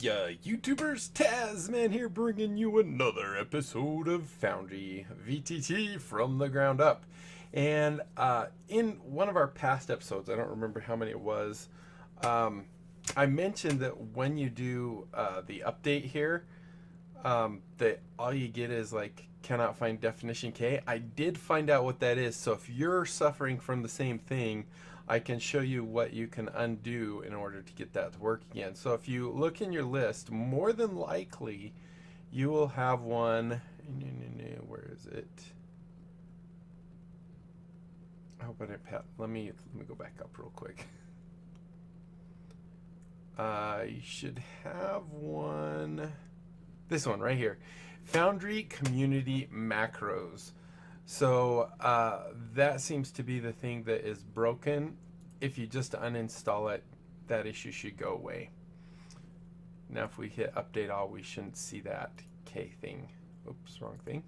ya YouTubers, Tazman here bringing you another episode of Foundry VTT from the ground up. And in one of our past episodes, I don't remember how many it was, I mentioned that when you do the update here, that all you get is like cannot find definition K. I did find out what that is, so if you're suffering from the same thing, I can show you what you can undo in order to get that to work again. So if you look in your list, more than likely you will have one. Where is it? Oh, but let me go back up real quick. You should have one. This one right here, Foundry Community Macros. So that seems to be the thing that is broken. If you just uninstall it, that issue should go away. Now if we hit update all, we shouldn't see that K thing. Oops, wrong thing.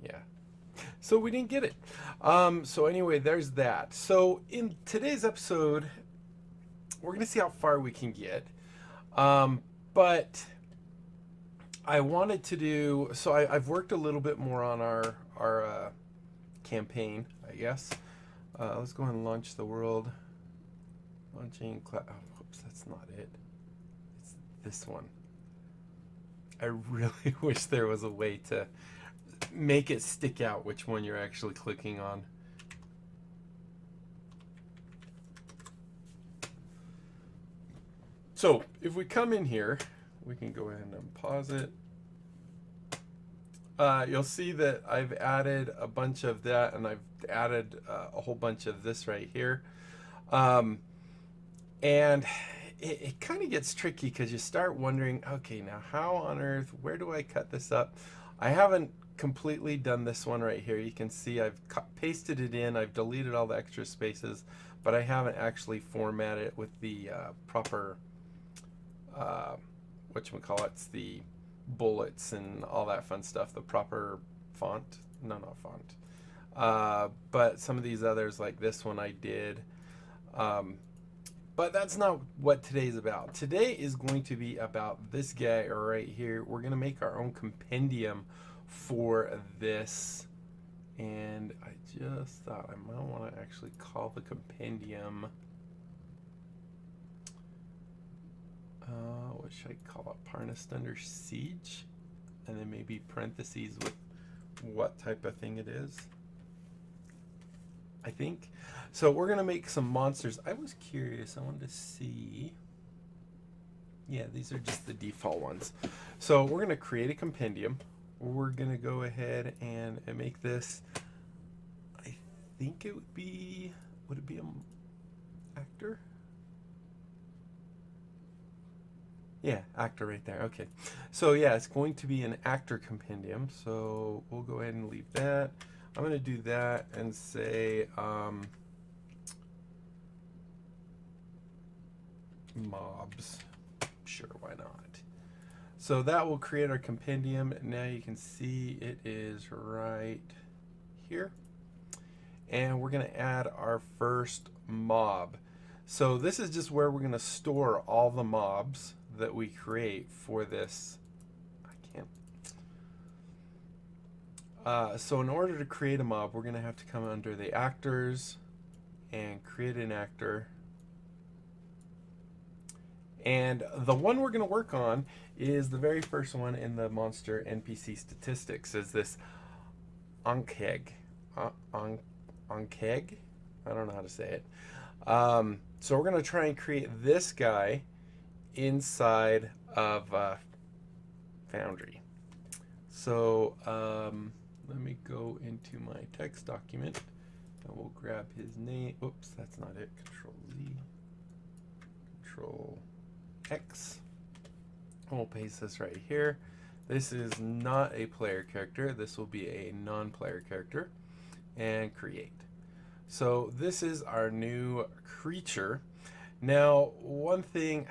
Yeah. So we didn't get it. So anyway, there's that. So in today's episode, we're going to see how far we can get. But I wanted to do, so I've worked a little bit more on our campaign, I guess. Let's go ahead and launch the world. Launching, whoops, that's not it. It's this one. I really wish there was a way to make it stick out which one you're actually clicking on. So if we come in here, we can go ahead and pause it. You'll see that I've added a bunch of that, and I've added a whole bunch of this right here. And it kind of gets tricky because you start wondering, okay, now how on earth, where do I cut this up? I haven't completely done this one right here. You can see I've pasted it in, I've deleted all the extra spaces, but I haven't actually formatted it with the proper whatchamacallits, the bullets and all that fun stuff, the proper font. No, not font. But some of these others, like this one, I did. But that's not what today's about. Today is going to be about this guy right here. We're going to make our own compendium for this. And I just thought I might want to actually call the compendium, what should I call it? Parnast Under Siege, and then maybe parentheses with what type of thing it is, I think. So we're gonna make some monsters. I was curious, I wanted to see. Yeah, these are just the default ones. So we're gonna create a compendium. We're gonna go ahead and make this, I think it would it be an actor? Yeah, actor right there. Okay. So yeah, it's going to be an actor compendium. So we'll go ahead and leave that. I'm going to do that and say mobs. Sure, why not? So that will create our compendium. Now you can see it is right here. And we're going to add our first mob. So this is just where we're going to store all the mobs that we create for this. I can't. So in order to create a mob, we're going to have to come under the actors and create an actor. And the one we're going to work on is the very first one in the monster NPC statistics, is this Onkeg. Onkeg? I don't know how to say it. So we're going to try and create this guy inside of Foundry. So let me go into my text document and we'll grab his name. Oops, that's not it. Control Z, Control X. And we'll paste this right here. This is not a player character. This will be a non-player character. And create. So this is our new creature. Now, one thing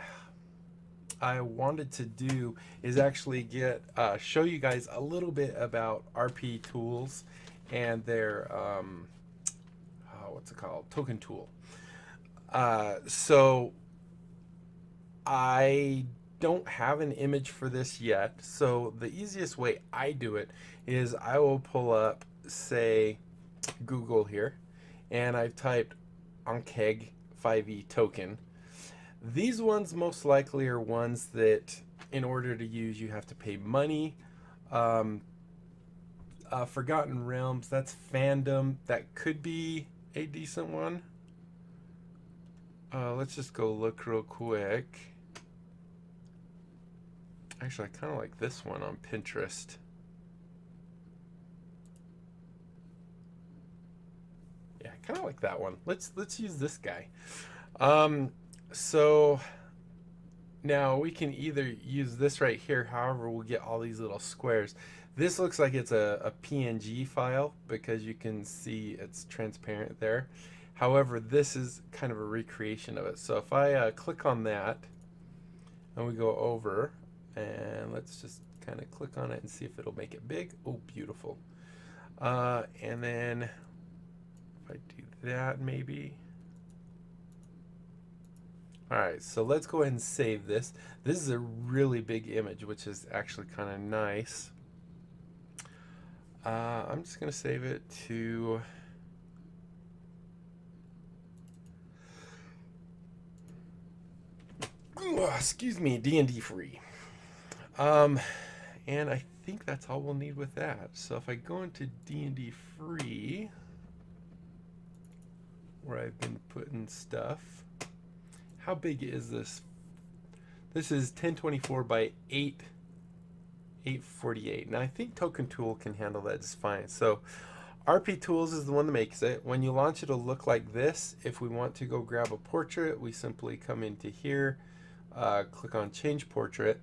I wanted to do is actually show you guys a little bit about RP tools and their what's it called, token tool. So I don't have an image for this yet. So the easiest way I do it is I will pull up, say, Google here, and I've typed onkeg 5e token. These ones most likely are ones that in order to use you have to pay money. Um, Forgotten Realms, that's fandom. That could be a decent one. Let's just go look real quick. Actually, I kind of like this one on Pinterest. Yeah, I kind of like that one. Let's use this guy. So now we can either use this right here. However, we'll get all these little squares. This looks like it's a PNG file because you can see it's transparent there. However, this is kind of a recreation of it. So if I click on that and we go over, and let's just kind of click on it and see if it'll make it big. Oh, beautiful. And then if I do that, maybe. All right, so let's go ahead and save this. This is a really big image, which is actually kind of nice. I'm just going to save it to... excuse me, D&D free. And I think that's all we'll need with that. So if I go into D&D free, where I've been putting stuff, how big is this? This is 1024 by 848. Now I think Token Tool can handle that just fine. So RP Tools is the one that makes it. When you launch it, it'll look like this. If we want to go grab a portrait, we simply come into here, click on Change Portrait,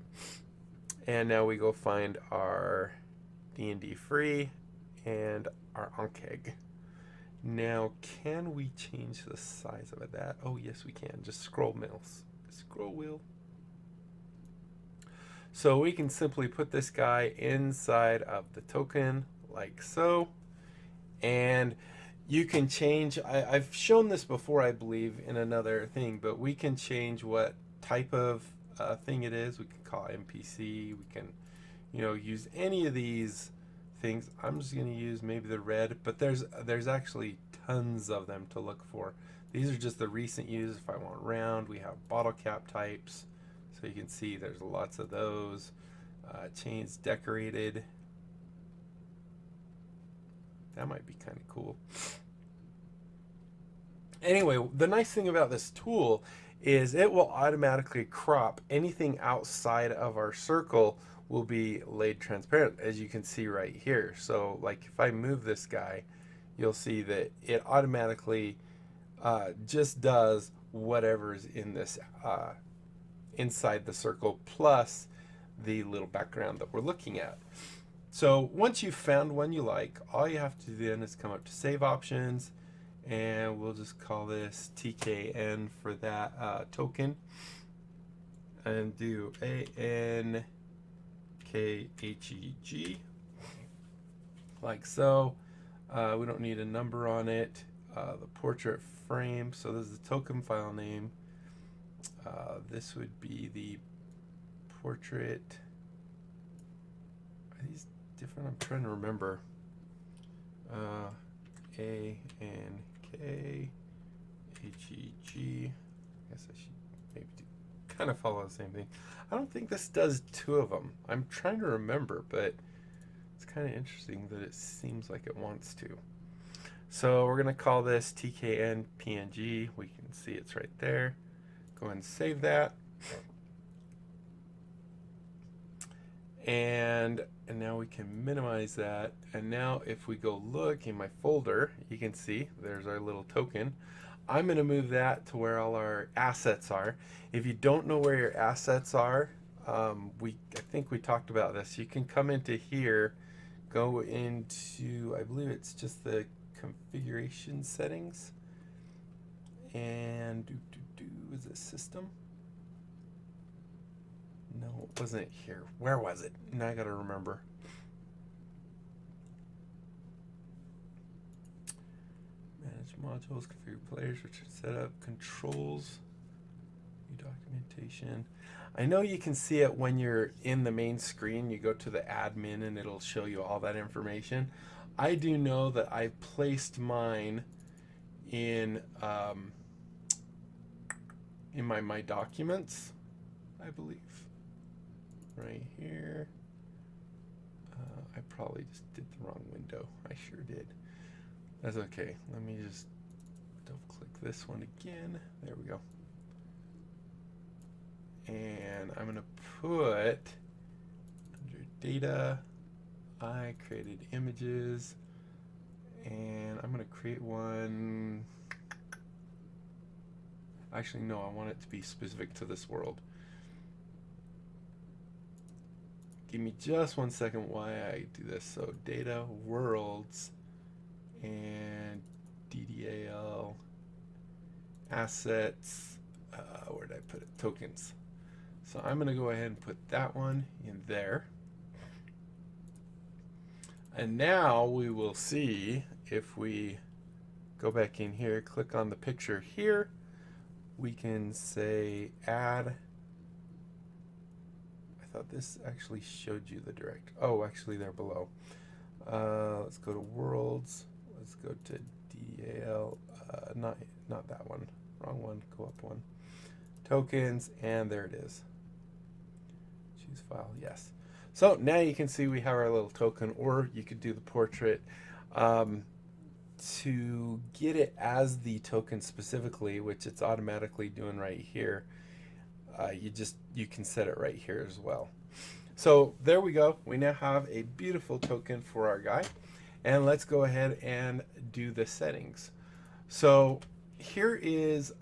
and now we go find our D&D free and our onkeg. Now, can we change the size of that? Oh, yes, we can. Just scroll wheel. So we can simply put this guy inside of the token like so. And you can change, I've shown this before, I believe, in another thing, but we can change what type of thing it is. We can call it NPC. We can, use any of these things. I'm just going to use maybe the red, but there's actually tons of them to look for. These are just the recent uses. If I want round, we have bottle cap types. So you can see there's lots of those. Chains decorated. That might be kind of cool. Anyway, the nice thing about this tool is it will automatically crop anything outside of our circle will be laid transparent, as you can see right here. So like if I move this guy, you'll see that it automatically just does whatever's in this inside the circle plus the little background that we're looking at. So once you've found one you like, all you have to do then is come up to Save Options, and we'll just call this TKN for that token, and do ANKHEG like so. We don't need a number on it. The portrait frame, so this is the token file name. This would be the portrait. Are these different? I'm trying to remember. ANKHEG. I guess I should maybe kind of follow the same thing. I don't think this does two of them. I'm trying to remember, but it's kind of interesting that it seems like it wants to. So we're going to call this TKN PNG. We can see it's right there. Go ahead and save that. And now we can minimize that. And now if we go look in my folder, you can see there's our little token. I'm going to move that to where all our assets are. If you don't know where your assets are, I think we talked about this. You can come into here, go into, I believe it's just the configuration settings, and is it system? No, it wasn't here. Where was it? Now I gotta remember. modules, configure players, which are set up, controls, new documentation. I know you can see it when you're in the main screen. You go to the admin and it'll show you all that information. I do know that I placed mine in my documents, I believe, right here. I probably just did the wrong window. I sure did. That's okay. Let me just double click this one again. There we go. And I'm gonna put under data, I created images, and I'm gonna create one. Actually, no, I want it to be specific to this world. Give me just 1 second why I do this. So data, worlds, and DDAL, assets, where did I put it? Tokens. So I'm gonna go ahead and put that one in there. And now we will see if we go back in here, click on the picture here, we can say add. I thought this actually showed you the direct. Oh, actually they're below. Let's go to worlds. Let's go to DAL. Not that one. Wrong one. Go up one. Tokens, and there it is. Choose file. Yes. So now you can see we have our little token, or you could do the portrait. To get it as the token specifically, which it's automatically doing right here, you can set it right here as well. So there we go. We now have a beautiful token for our guy, and let's go ahead and do the settings. So here is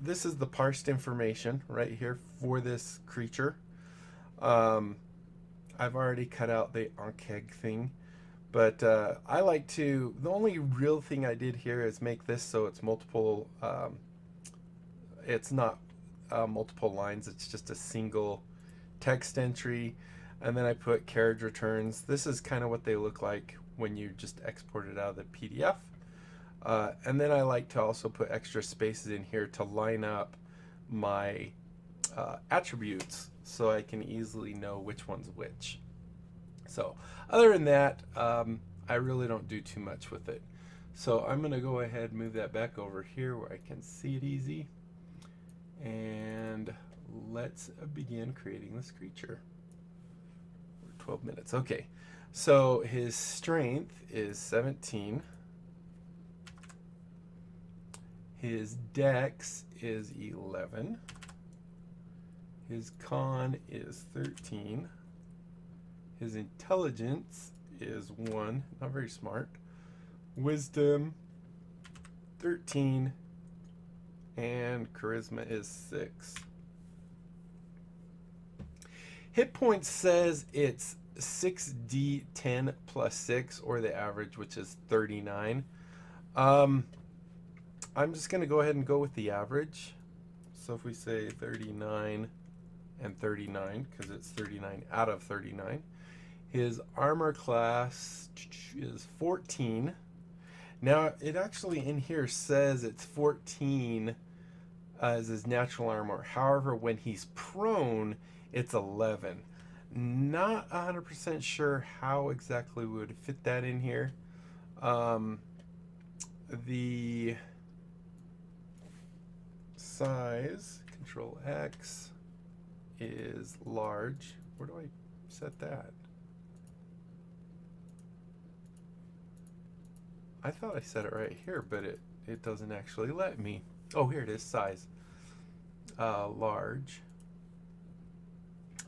this is the parsed information right here for this creature. I've already cut out the onkeg thing, but I like to, the only real thing I did here is make this so it's multiple, it's not multiple lines, it's just a single text entry, and then I put carriage returns. This is kind of what they look like when you just export it out of the PDF. And then I like to also put extra spaces in here to line up my attributes so I can easily know which one's which. So other than that, I really don't do too much with it. So I'm going to go ahead and move that back over here where I can see it easy. And let's begin creating this creature. 12 minutes. Okay. So his strength is 17. His dex is 11. His con is 13. His intelligence is 1, not very smart. Wisdom 13, and charisma is 6. Hit points says it's 6d10 plus 6, or the average, which is 39. I'm just going to go ahead and go with the average. So if we say 39 and 39, because it's 39 out of 39. His armor class is 14. Now, it actually in here says it's 14 as his natural armor. However, when he's prone, it's 11. Not 100% sure how exactly we would fit that in here. The size, Control X, is large. Where do I set that? I thought I set it right here, but it doesn't actually let me. Oh, here it is, size. Large.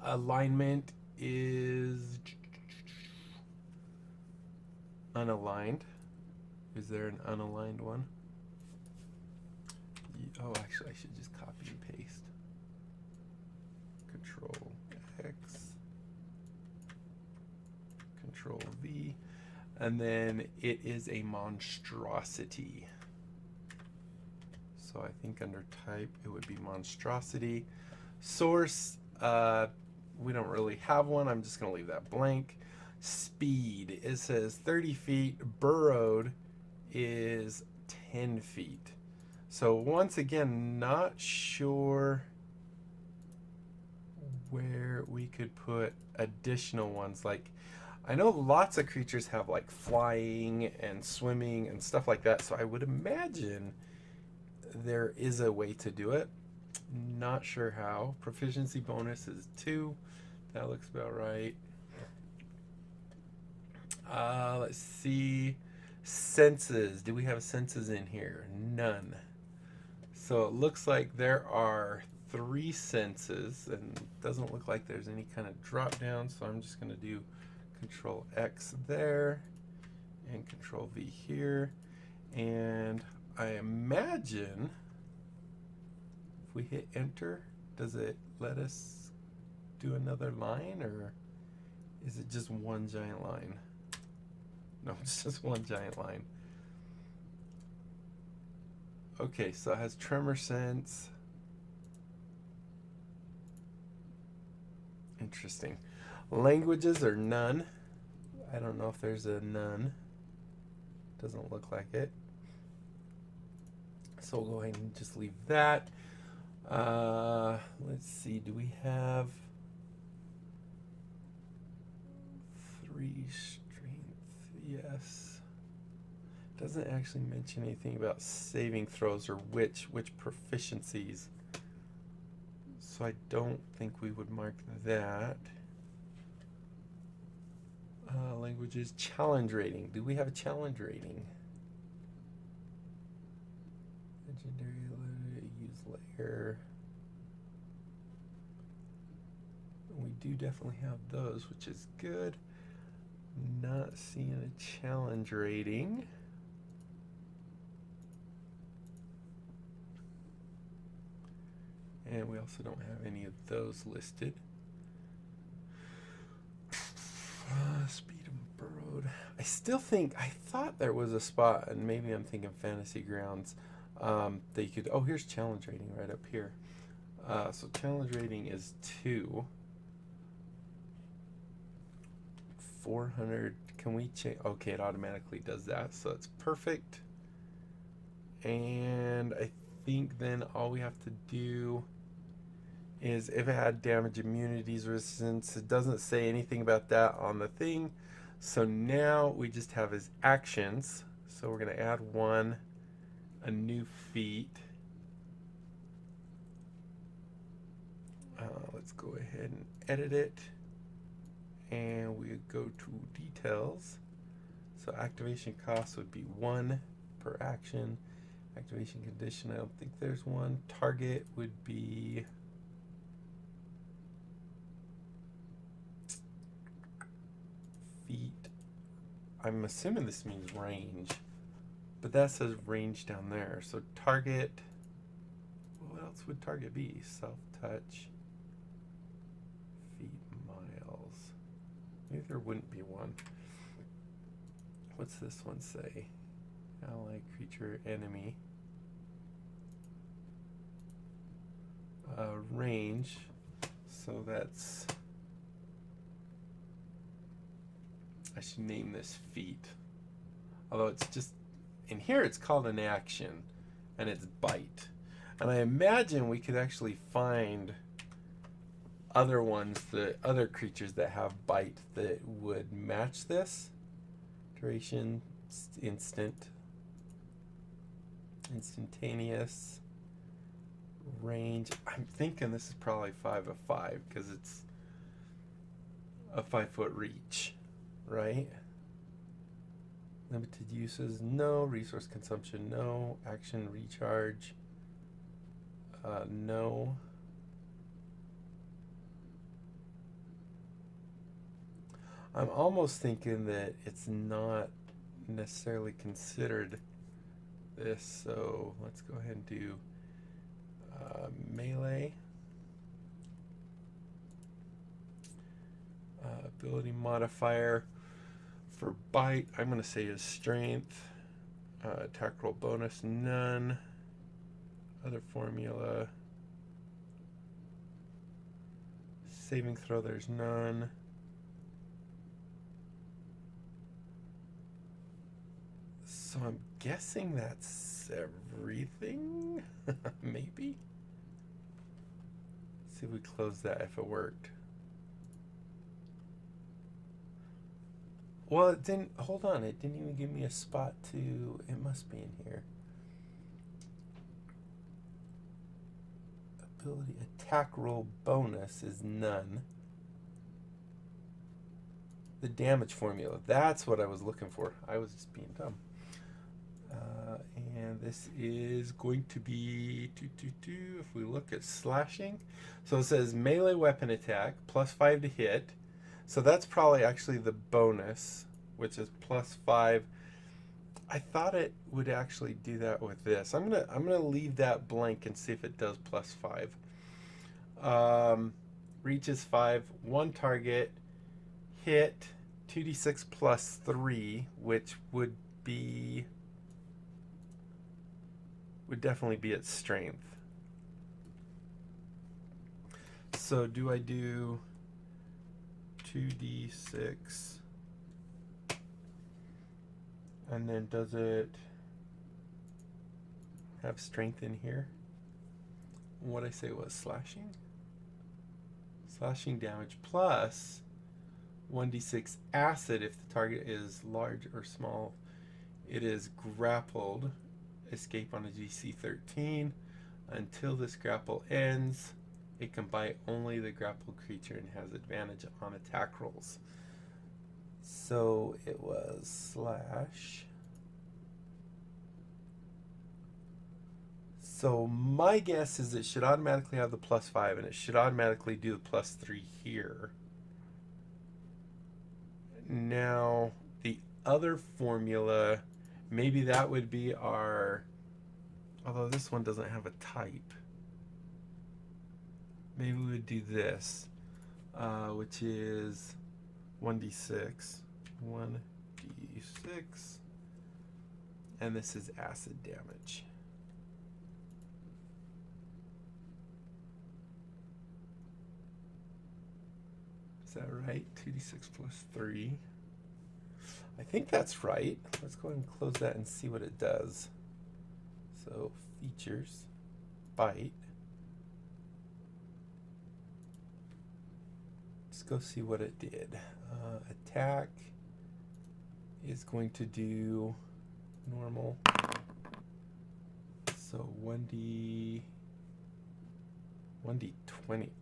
Alignment is unaligned. Is there an unaligned one? Oh, actually, I should just copy and paste. Control X. Control V. And then it is a monstrosity. So I think under type it would be monstrosity. Source, we don't really have one. I'm just going to leave that blank. Speed, it says 30 feet. Burrowed is 10 feet. So once again, not sure where we could put additional ones. Like, I know lots of creatures have like flying and swimming and stuff like that, so I would imagine there is a way to do it. Not sure how. Proficiency bonus is 2. That looks about right. Let's see. Senses. Do we have senses in here? None. So it looks like there are 3 senses, and it doesn't look like there's any kind of drop down, so I'm just going to do Control X there and Control V here. And I imagine if we hit enter, does it let us do another line, or is it just one giant line? No, it's just one giant line. Okay, so it has tremor sense. Interesting. Languages are none. I don't know if there's a none. Doesn't look like it. So we'll go ahead and just leave that. Let's see, do we have 3 strength? Yes. Doesn't actually mention anything about saving throws or which proficiencies. So I don't think we would mark that. Languages, challenge rating. Do we have a challenge rating? Legendary, use layer. We do definitely have those, which is good. Not seeing a challenge rating. And we also don't have any of those listed. Speed and burrowed. I still think, I thought there was a spot, and maybe I'm thinking Fantasy Grounds, that you could, oh, here's challenge rating right up here. So challenge rating is 2. 400, can we change? Okay, it automatically does that, so it's perfect. And I think then all we have to do is if it had damage, immunities, resistance. It doesn't say anything about that on the thing. So now we just have his actions. So we're going to add 1, a new feat. Let's go ahead and edit it. And we go to details. So activation cost would be 1 per action. Activation condition, I don't think there's one. Target would be feet. I'm assuming this means range, but that says range down there. So target, what else would target be? Self-touch, feet, miles. Maybe there wouldn't be one. What's this one say? Ally, creature, enemy. Range. So that's, I should name this feat. Although it's just, in here it's called an action, and it's bite. And I imagine we could actually find other ones, the other creatures that have bite that would match this. Duration, instantaneous, range. I'm thinking this is probably 5 of 5 because it's a 5-foot reach, right? Limited uses, no. Resource consumption, no. Action recharge, no. I'm almost thinking that it's not necessarily considered this, so let's go ahead and do melee. Ability modifier for bite, I'm going to say is strength. Attack roll bonus, none. Other formula. Saving throw, there's none. So I'm guessing that's is everything. Maybe. See if we close that if it worked. Well, it didn't. Hold on, it didn't even give me a spot to. It must be in here. Ability attack roll bonus is none. The damage formula. That's what I was looking for. I was just being dumb. And this is going to be if we look at slashing. So it says melee weapon attack +5 to hit. So that's probably actually the bonus, which is +5. I thought it would actually do that with this. I'm gonna leave that blank and see if it does +5. Reach is 5. One target. Hit 2d6 +3, which would definitely be its strength. So do I do 2d6 and then does it have strength in here? What I say was slashing damage plus 1d6 acid if the target is large or small. It is grappled. Escape on a DC 13. Until this grapple ends, it can bite only the grappled creature and has advantage on attack rolls. So it was slash. So my guess is it should automatically have the +5 and it should automatically do the +3 here. Now the other formula, maybe that would be our, although this one doesn't have a type. Maybe we would do this, which is 1d6, and this is acid damage. Is that right? 2d6 +3. I think that's right. Let's go ahead and close that and see what it does. So features, bite. Let's go see what it did. Attack is going to do normal. So 1d20.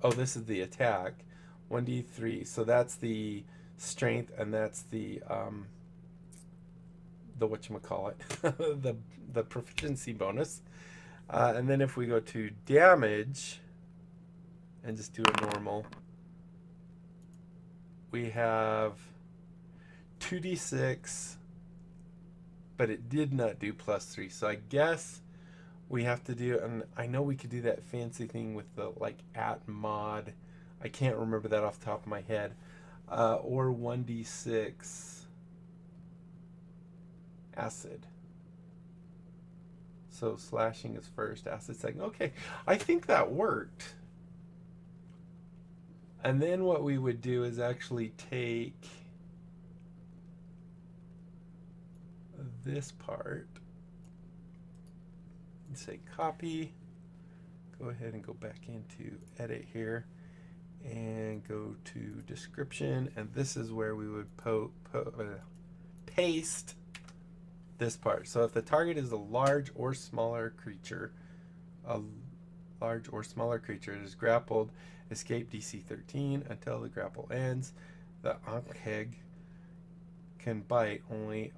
Oh, this is the attack. 1d3. So that's the strength, and that's the whatchamacallit, the proficiency bonus. And then if we go to damage and just do a normal, we have 2d6, but it did not do +3. So I guess we have to do, and I know we could do that fancy thing with the like at mod. I can't remember that off the top of my head. Or 1d6 acid. So slashing is first, acid second. Okay, I think that worked. And then what we would do is actually take this part and say copy. Go ahead and go back into edit here and go to description, and this is where we would paste this part. So if the target is a large or smaller creature, it is grappled, escape DC 13 until the grapple ends. The Ankheg can bite only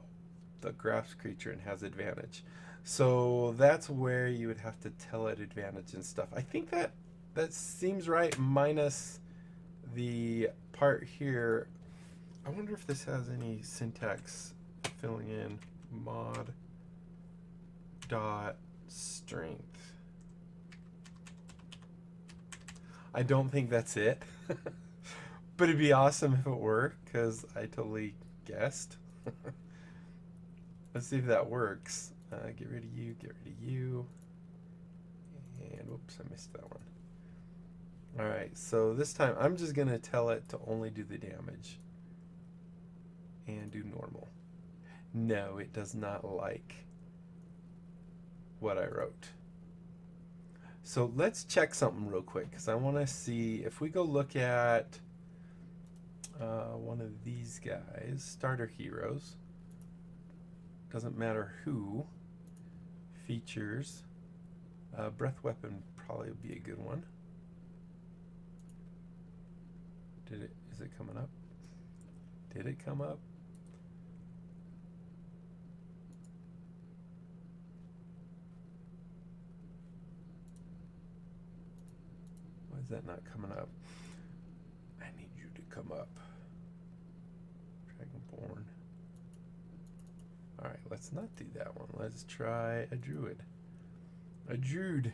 the grasped creature and has advantage. So that's where you would have to tell it advantage and stuff. I think that seems right, minus the part here. I wonder if this has any syntax filling in mod dot strength. I don't think that's it. But it'd be awesome if it were, because I totally guessed. Let's see if that works. Get rid of you, get rid of you. And whoops, I missed that one. Alright, so this time I'm just going to tell it to only do the damage. And do normal. No, it does not like what I wrote. So let's check something real quick, because I want to see if we go look at one of these guys, starter heroes. Doesn't matter who. Features. Breath weapon probably would be a good one. Is it coming up? Did it come up? Why is that not coming up? I need you to come up. Dragonborn. Alright, let's not do that one. Let's try a druid. A druid.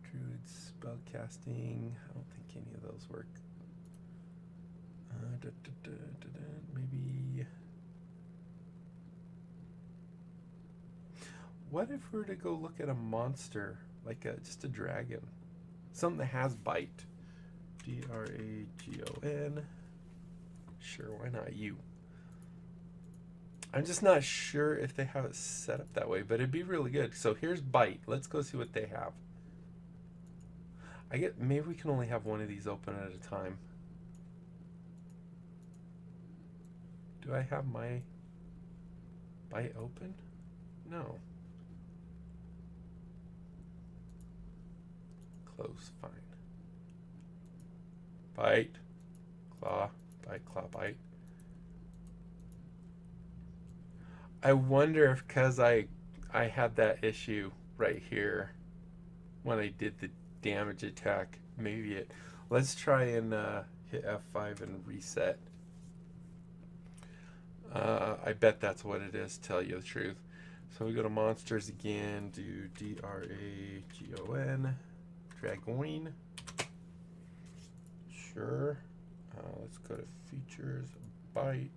Druid spellcasting. I don't think any of those work. Maybe. What if we were to go look at a monster, like just a dragon? Something that has bite. Dragon. Sure, why not you? I'm just not sure if they have it set up that way, but it'd be really good. So here's bite. Let's go see what they have. Maybe we can only have one of these open at a time. Do I have my bite open? No. Close, fine. Bite, claw, bite. I wonder if because I had that issue right here when I did the damage attack, maybe it. Let's try and hit F5 and reset. I bet that's what it is, to tell you the truth. So we go to monsters again, do Dragon, Dragoin. Sure. Let's go to features, bite,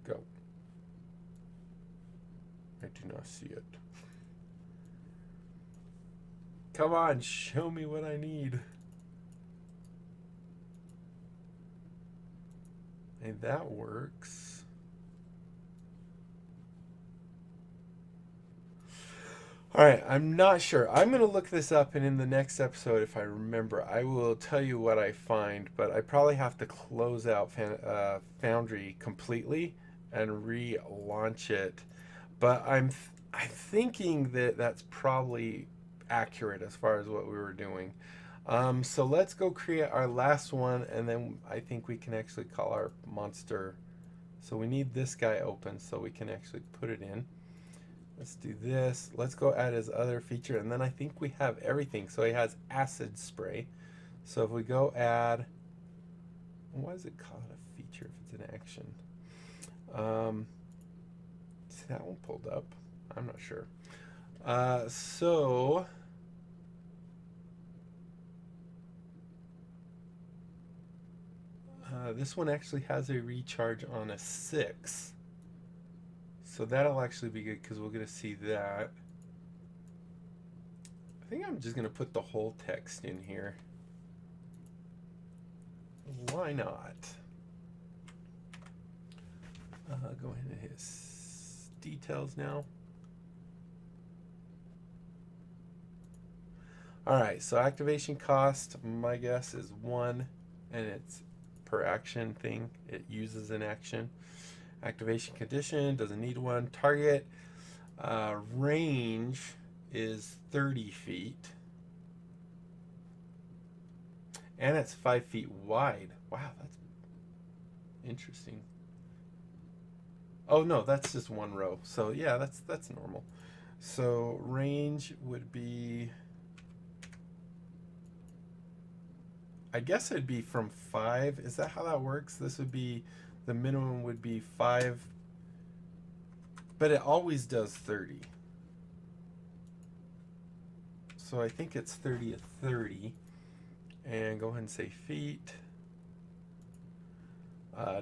go. I do not see it. Come on, show me what I need. And that works. Alright, I'm not sure. I'm going to look this up, and in the next episode, if I remember, I will tell you what I find, but I probably have to close out Foundry completely and relaunch it. But I'm thinking that that's probably accurate as far as what we were doing. So let's go create our last one, and then I think we can actually call our monster. So we need this guy open so we can actually put it in. Let's do this. Let's go add his other feature, and then I think we have everything. So he has acid spray. So if we go add, why is it called a feature if it's an action? See that one pulled up? I'm not sure. This one actually has a recharge on a 6. So that'll actually be good because we're going to see that. I think I'm just going to put the whole text in here. Why not? Go ahead and hit details now. Alright, so activation cost, my guess is 1, and it's per action thing. It uses an action. Activation condition, doesn't need one. Target range is 30 feet. And it's 5 feet wide. Wow, that's interesting. Oh no, that's just one row. So yeah, that's normal. So range would be, I guess it'd be from 5. Is that how that works? This would be, the minimum would be 5, but it always does 30. So I think it's 30 at 30. And go ahead and say feet.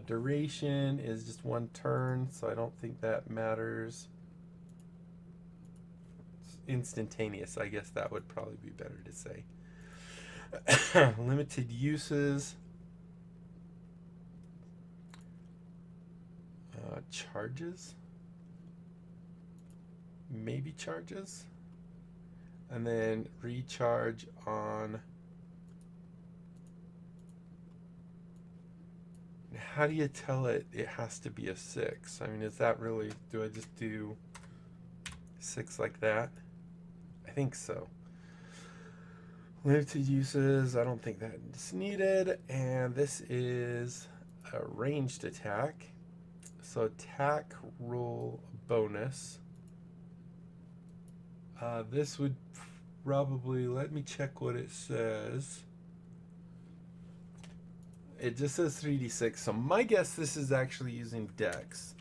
Duration is just 1 turn, so I don't think that matters. It's instantaneous, I guess that would probably be better to say. Limited uses. Charges. maybe charges, and then recharge on. How do you tell it has to be a 6? I mean, is that really, do I just do 6 like that? I think so. Limited uses, I don't think that's needed. And this is a ranged attack. So attack roll bonus. This would probably, let me check what it says. It just says 3d6, so my guess this is actually using Dex.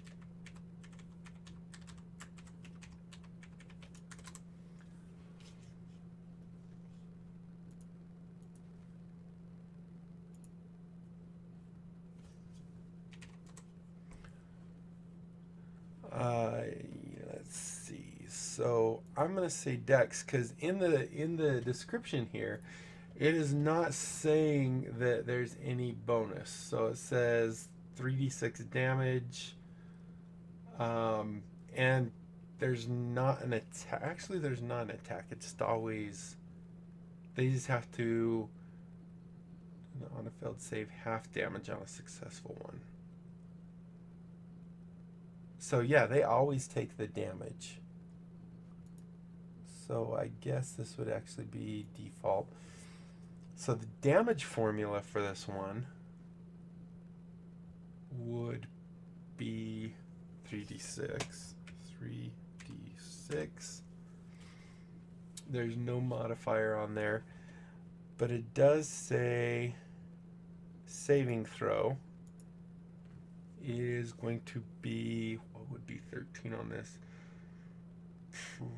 Let's see. So I'm gonna say Dex because in the description here, it is not saying that there's any bonus. So it says 3d6 damage, and there's not an attack. Actually, there's not an attack. It's just always, they just have to, on a failed save, half damage on a successful one. So yeah, they always take the damage. So I guess this would actually be default. So the damage formula for this one would be 3d6. 3d6. There's no modifier on there, but it does say saving throw is going to be, what would be 13 on this?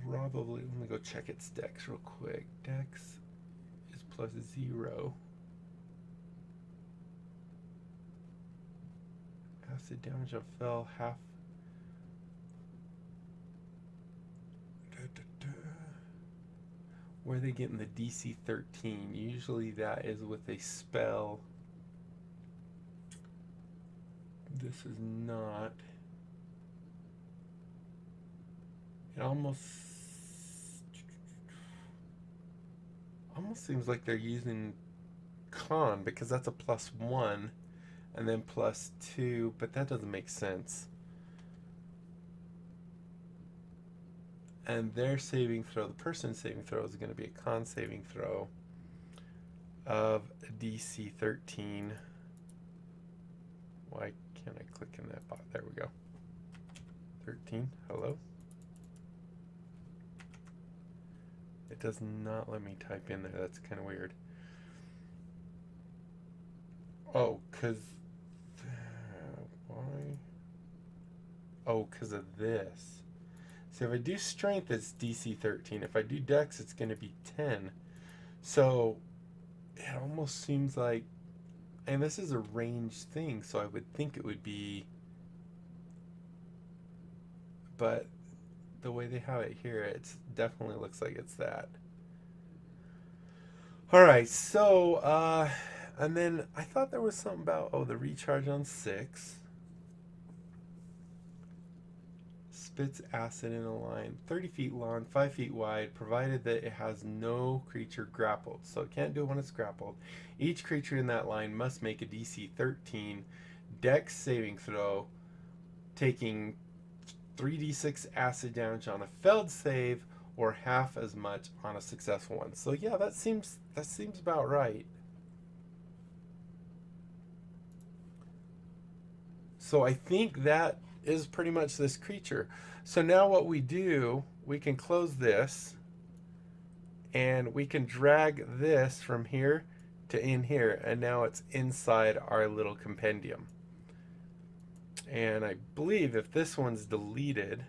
Probably, let me go check its Dex real quick. Dex is plus 0. Acid damage on fell, half. Where are they getting the DC 13? Usually that is with a spell. This is not. It almost seems like they're using Con because that's a +1 and then +2, but that doesn't make sense. And their saving throw, the person's saving throw, is going to be a Con saving throw of DC 13. Why can't I click in that box? There we go. 13. Hello. It does not let me type in there. That's kind of weird. Oh, because... why? Oh, because of this. So if I do strength, it's DC 13. If I do dex, it's going to be 10. So it almost seems like... And this is a ranged thing, so I would think it would be... But... the way they have it here, it definitely looks like it's that. Alright, so, and then I thought there was something about, oh, the recharge on 6. Spits acid in a line, 30 feet long, 5 feet wide, provided that it has no creature grappled. So it can't do it when it's grappled. Each creature in that line must make a DC 13 Dex saving throw, taking 3d6 acid damage on a failed save, or half as much on a successful one. So yeah, that seems about right. So I think that is pretty much this creature. So now what we do, we can close this, and we can drag this from here to in here, and now it's inside our little compendium. And I believe if this one's deleted,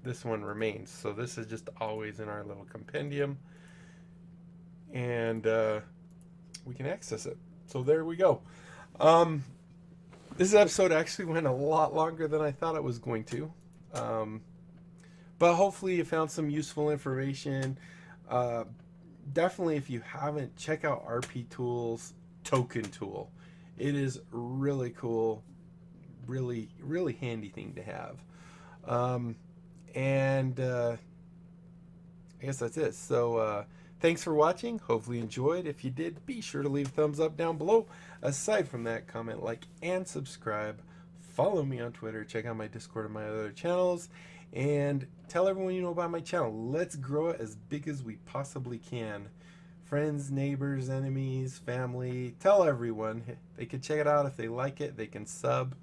this one remains. So this is just always in our little compendium. And we can access it. So there we go. This episode actually went a lot longer than I thought it was going to. But hopefully you found some useful information. Definitely, if you haven't, check out RP Tools Token Tool. It is really cool, really handy thing to have. And I guess that's it. So thanks for watching. Hopefully you enjoyed. If you did, be sure to leave a thumbs up down below. Aside from that, comment, like, and subscribe. Follow me on Twitter. Check out my Discord and my other channels. And tell everyone you know about my channel. Let's grow it as big as we possibly can. Friends, neighbors, enemies, family. Tell everyone. They can check it out. If they like it, they can sub.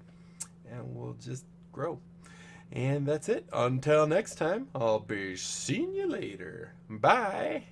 And we'll just grow. And that's it. Until next time, I'll be seeing you later. Bye.